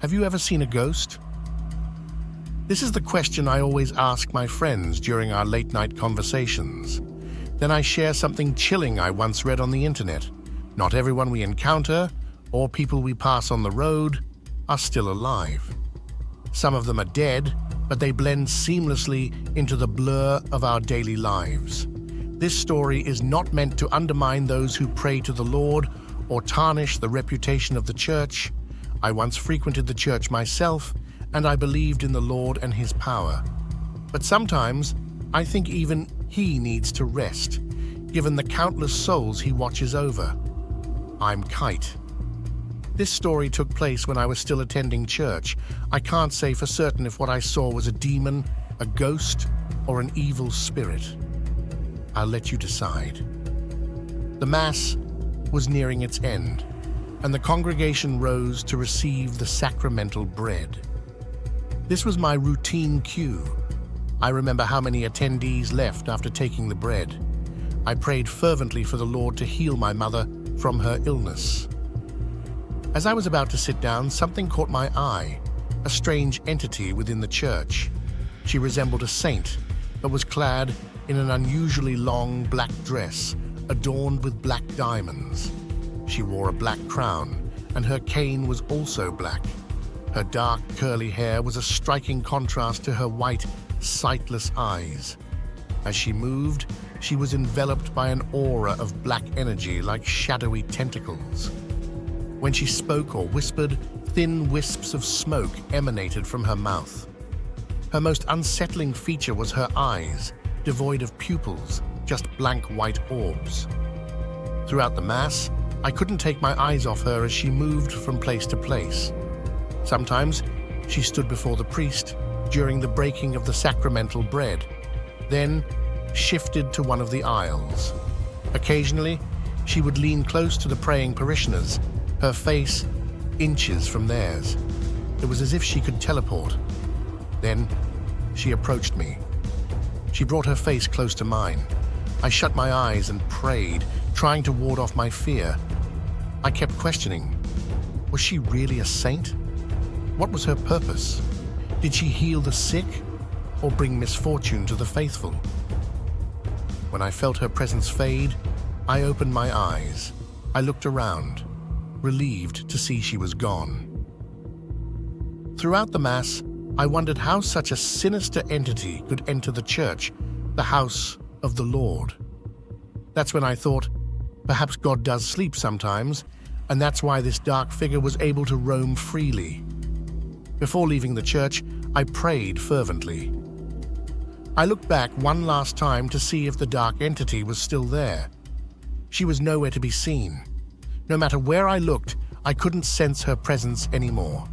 Have you ever seen a ghost? This is the question I always ask my friends during our late-night conversations. Then I share something chilling I once read on the internet. Not everyone we encounter, or people we pass on the road, are still alive. Some of them are dead, but they blend seamlessly into the blur of our daily lives. This story is not meant to undermine those who pray to the Lord or tarnish the reputation of the church. I once frequented the church myself, and I believed in the Lord and His power. But sometimes, I think even He needs to rest, given the countless souls He watches over. I'm Kite. This story took place when I was still attending church. I can't say for certain if what I saw was a demon, a ghost, or an evil spirit. I'll let you decide. The Mass was nearing its end, and the congregation rose to receive the sacramental bread. This was my routine cue. I remember how many attendees left after taking the bread. I prayed fervently for the Lord to heal my mother from her illness. As I was about to sit down, something caught my eye, a strange entity within the church. She resembled a saint, but was clad in an unusually long black dress, adorned with black diamonds. She wore a black crown, and her cane was also black. Her dark, curly hair was a striking contrast to her white, sightless eyes. As she moved, she was enveloped by an aura of black energy like shadowy tentacles. When she spoke or whispered, thin wisps of smoke emanated from her mouth. Her most unsettling feature was her eyes, devoid of pupils, just blank white orbs. Throughout the Mass, I couldn't take my eyes off her as she moved from place to place. Sometimes, she stood before the priest during the breaking of the sacramental bread, then shifted to one of the aisles. Occasionally, she would lean close to the praying parishioners, her face inches from theirs. It was as if she could teleport. Then, she approached me. She brought her face close to mine. I shut my eyes and prayed, trying to ward off my fear. I kept questioning, was she really a saint? What was her purpose? Did she heal the sick or bring misfortune to the faithful? When I felt her presence fade, I opened my eyes. I looked around, relieved to see she was gone. Throughout the Mass, I wondered how such a sinister entity could enter the church, the house of the Lord. That's when I thought, perhaps God does sleep sometimes, and that's why this dark figure was able to roam freely. Before leaving the church, I prayed fervently. I looked back one last time to see if the dark entity was still there. She was nowhere to be seen. No matter where I looked, I couldn't sense her presence anymore.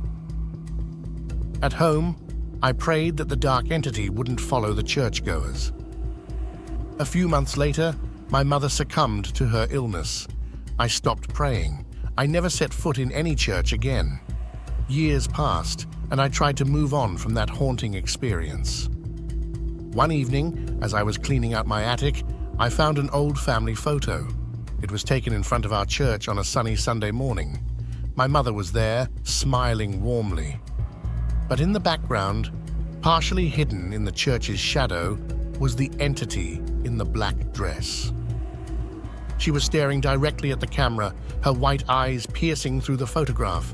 At home, I prayed that the dark entity wouldn't follow the churchgoers. A few months later, my mother succumbed to her illness. I stopped praying. I never set foot in any church again. Years passed, and I tried to move on from that haunting experience. One evening, as I was cleaning out my attic, I found an old family photo. It was taken in front of our church on a sunny Sunday morning. My mother was there, smiling warmly. But in the background, partially hidden in the church's shadow, was the entity in the black dress. She was staring directly at the camera, her white eyes piercing through the photograph.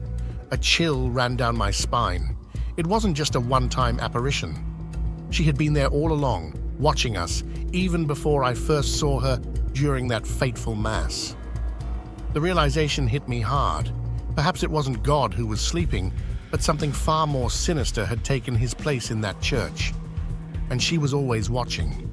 A chill ran down my spine. It wasn't just a one-time apparition. She had been there all along, watching us, even before I first saw her during that fateful Mass. The realization hit me hard. Perhaps it wasn't God who was sleeping, but something far more sinister had taken his place in that church. And she was always watching.